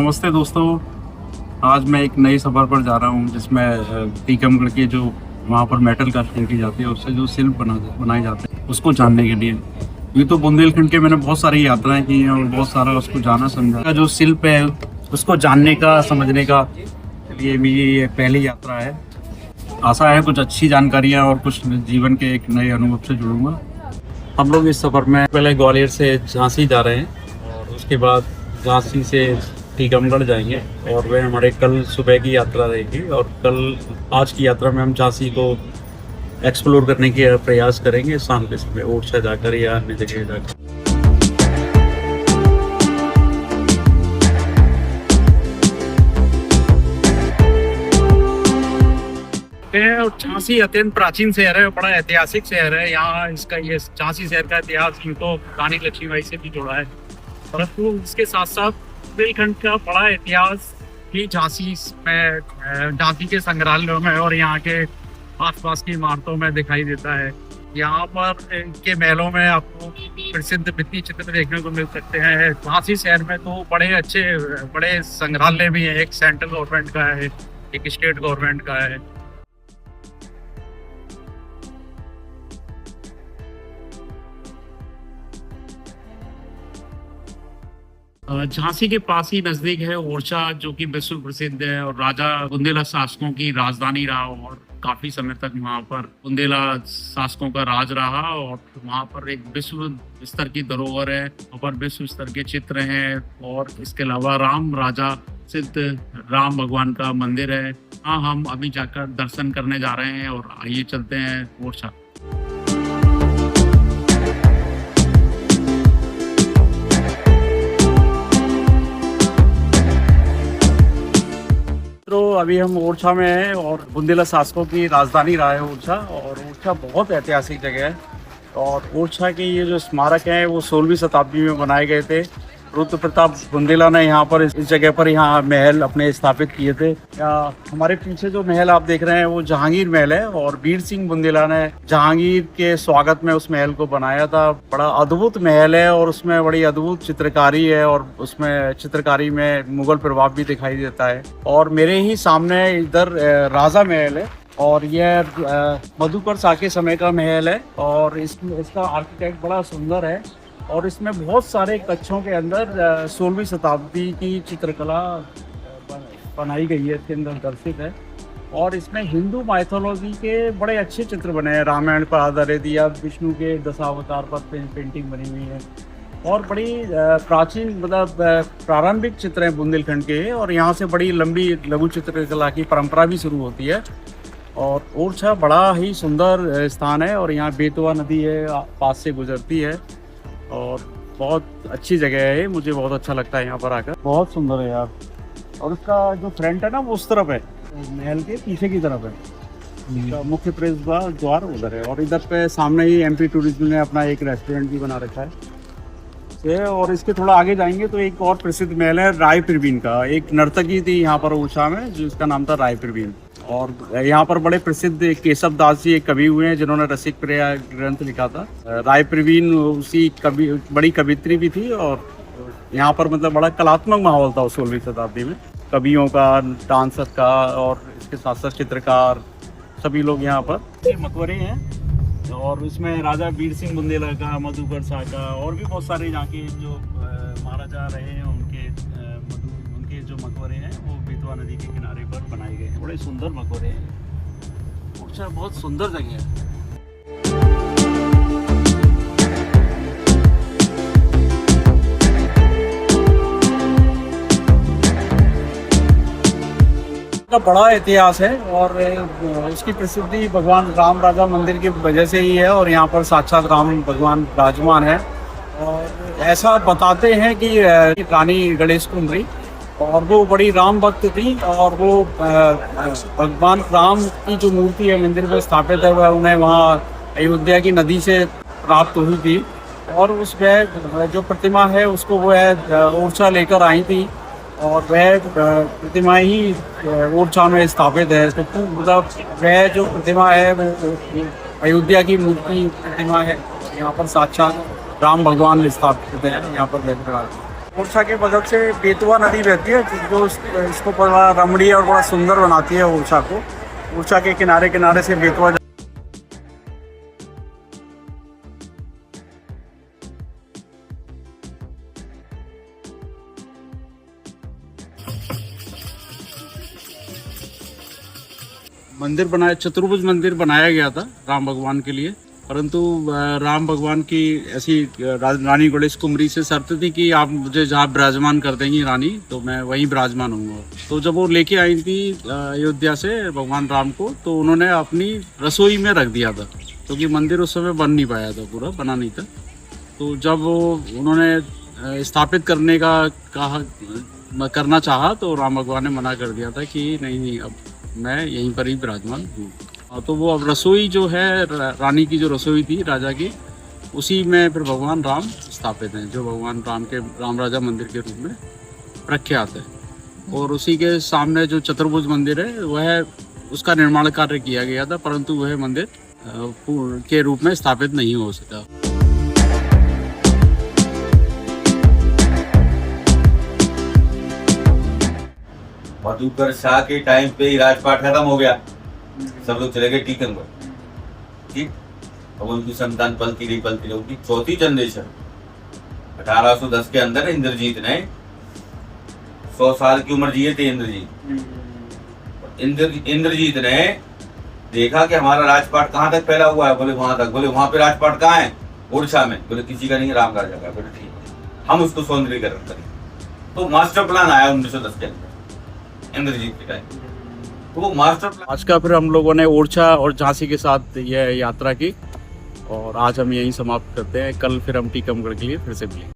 नमस्ते दोस्तों। आज मैं एक नए सफ़र पर जा रहा हूँ जिसमें टीकमगढ़ के जो वहाँ पर मेटल कास्टिंग की जाती है उससे जो शिल्प बनाए जाते हैं उसको जानने के लिए। ये तो बुंदेलखंड के मैंने बहुत सारी यात्राएं की हैं और बहुत सारा उसको जाना समझा। जो शिल्प है उसको जानने का समझने का लिए मेरी ये पहली यात्रा है। आशा है कुछ अच्छी जानकारियाँ और कुछ जीवन के एक नए अनुभव से जुड़ूंगा। हम लोग इस सफ़र में पहले ग्वालियर से झांसी जा रहे हैं और उसके बाद झांसी से टीकमगढ़ जाएंगे और वह हमारे कल सुबह की यात्रा रहेगी। और आज की यात्रा में हम झांसी को एक्सप्लोर करने के प्रयास करेंगे शाम के समय ओरछा जाकर या अन्य जगह जाकर। और झांसी अत्यंत प्राचीन शहर है, बड़ा ऐतिहासिक शहर है। यहाँ इसका ये झांसी शहर का इतिहास तो रानी लक्ष्मीबाई से भी जुड़ा है, परंतु इसके साथ साथ बुंदेलखंड का बड़ा इतिहास भी झांसी के संग्रहालयों में और यहाँ के आसपास की इमारतों में दिखाई देता है। यहाँ पर के महलों में आपको प्रसिद्ध भित्ति चित्र देखने को मिल सकते हैं। झांसी शहर में तो बड़े संग्रहालय भी हैं। एक सेंट्रल गवर्नमेंट का है, एक स्टेट गवर्नमेंट का है। झांसी के पास ही नजदीक है ओरछा, जो कि विश्व प्रसिद्ध है और राजा बुंदेला शासकों की राजधानी रहा और काफी समय तक वहां पर बुंदेला शासकों का राज रहा। और वहां पर एक विश्व स्तर की धरोहर है, वहां पर विश्व स्तर के चित्र हैं और इसके अलावा राम राजा सिद्ध राम भगवान का मंदिर है। हाँ, हम अभी जाकर दर्शन करने जा रहे हैं और आइए चलते हैं ओरछा। तो अभी हम ओरछा में हैं और बुंदेला शासकों की राजधानी रहा है ओरछा। और ओरछा बहुत ऐतिहासिक जगह है और ओरछा के ये जो स्मारक हैं वो 16वीं शताब्दी में बनाए गए थे। रुद्र प्रताप बुंदेला ने यहाँ पर इस जगह पर यहाँ महल अपने स्थापित किए थे। हमारे पीछे जो महल आप देख रहे हैं वो जहांगीर महल है और वीर सिंह बुंदेला ने जहांगीर के स्वागत में उस महल को बनाया था। बड़ा अद्भुत महल है और उसमें बड़ी अद्भुत चित्रकारी है और उसमें चित्रकारी में मुगल प्रभाव भी दिखाई देता है। और मेरे ही सामने इधर राजा महल है और यह मधुकर शाह के समय का महल है और इसका आर्किटेक्ट बड़ा सुंदर है और इसमें बहुत सारे कक्षों के अंदर 16वीं शताब्दी की चित्रकला बनाई गई है, इसके अंदर दर्शित है। और इसमें हिंदू माइथोलॉजी के बड़े अच्छे चित्र बने हैं, रामायण पर आधारित या विष्णु के दशावतार पर पेंटिंग बनी हुई है और बड़ी प्राचीन मतलब प्रारंभिक चित्र हैं बुंदेलखंड के। और यहाँ से बड़ी लंबी लघु चित्रकला की परंपरा भी शुरू होती है। और ओरछा बड़ा ही सुंदर स्थान है और यहाँ बेतवा नदी है पास से गुजरती है और बहुत अच्छी जगह है। मुझे बहुत अच्छा लगता है यहाँ पर आकर, बहुत सुंदर है यार। और उसका जो फ्रंट है ना वो उस तरफ है, महल के पीछे की तरफ है। मुख्य प्रवेश द्वार उधर है और इधर पे सामने ही एमपी टूरिज्म ने अपना एक रेस्टोरेंट भी बना रखा है। और इसके थोड़ा आगे जाएंगे तो एक और प्रसिद्ध महल है राय परवीन का। एक नर्तकी थी यहाँ पर ओरछा में जिसका नाम था राय परवीन। और यहाँ पर बड़े प्रसिद्ध केशव दास जी एक कवि हुए हैं जिन्होंने रसिक प्रिया ग्रंथ लिखा था। राय परवीन उसी बड़ी कवित्री भी थी और यहाँ पर मतलब बड़ा कलात्मक माहौल था 16वीं शताब्दी में, कवियों का, डांसर का और इसके साथ साथ चित्रकार सभी लोग यहाँ पर मकबरे हैं। और इसमें राजा वीर सिंह बुंदेला का, मधुकर शाह का और भी बहुत सारे यहाँ के जो महाराजा रहे हैं उनके जो मकबरे हैं वो बेतवा नदी के किनारे पर बनाए गए हैं। बड़े सुंदर मकबरे हैं। ओरछा बहुत सुंदर जगह है। का बड़ा इतिहास है और उसकी प्रसिद्धि भगवान राम राजा मंदिर की वजह से ही है और यहाँ पर साक्षात राम भगवान विराजमान है। और ऐसा बताते हैं कि रानी गणेश कुमारी और वो बड़ी राम भक्त थी और वो भगवान राम की जो मूर्ति है मंदिर में स्थापित है वह उन्हें वहाँ अयोध्या की नदी से प्राप्त हुई थी। और उसमें जो प्रतिमा है उसको वो है ओरछा लेकर आई थी और वह प्रतिमा ही ओरछा में स्थापित है। तो मतलब वह जो प्रतिमा है वो अयोध्या की मूर्ति प्रतिमा है। यहाँ पर साक्षात राम भगवान स्थापित है यहाँ पर। ओरछा के बगल से बेतवा नदी बहती है जो इसको बड़ा रमणीय और बड़ा सुंदर बनाती है ओरछा को। ओरछा के किनारे किनारे से बेतवा मंदिर बनाया, चतुर्भुज मंदिर बनाया गया था राम भगवान के लिए, परंतु राम भगवान की ऐसी रानी गणेश कुमारी से शर्त थी कि आप मुझे जहाँ विराजमान कर देंगी रानी तो मैं वहीं विराजमान हूँगा। तो जब वो लेके आई थी अयोध्या से भगवान राम को, तो उन्होंने अपनी रसोई में रख दिया था क्योंकि मंदिर उस समय बन नहीं पाया था, पूरा बना नहीं था। तो जब वो उन्होंने स्थापित करने का करना चाहा तो राम भगवान ने मना कर दिया था कि नहीं, अब मैं यहीं पर ही विराजमान हूँ। तो वो अब रसोई जो है रानी की जो रसोई थी राजा की, उसी में फिर भगवान राम स्थापित हैं, जो भगवान राम के राम राजा मंदिर के रूप में प्रख्यात है। और उसी के सामने जो चतुर्भुज मंदिर है वह उसका निर्माण कार्य किया गया था, परंतु वह मंदिर के रूप में स्थापित नहीं हो सका। मधुकर शाह के टाइम पे ही राजपाट खत्म हो गया, सब लोग चले गए टीकमगढ़। ठीक, अब उनकी संतान पलती रही उनकी चौथी जनरेशन 1810 के अंदर इंद्रजीत ने 100 साल की उम्र जिए थे। इंद्रजीत ने देखा कि हमारा राजपाट कहाँ तक फैला हुआ है, बोले वहां तक। बोले वहां पे राजपाट कहाँ है? ओडिशा में। बोले किसी का नहीं, राम राजा का। बोले ठीक है, हम उसको सौंदर्यीकरण करेंगे। तो मास्टर प्लान आया 1910 के अंदर इंद्रजीत के टाइम। तो वो मास्टर प्लान आज का फिर हम लोगों ने ओरछा और झांसी के साथ यह यात्रा की और आज हम यहीं समाप्त करते हैं। कल फिर हम टीकमगढ़ के लिए फिर से मिलेंगे।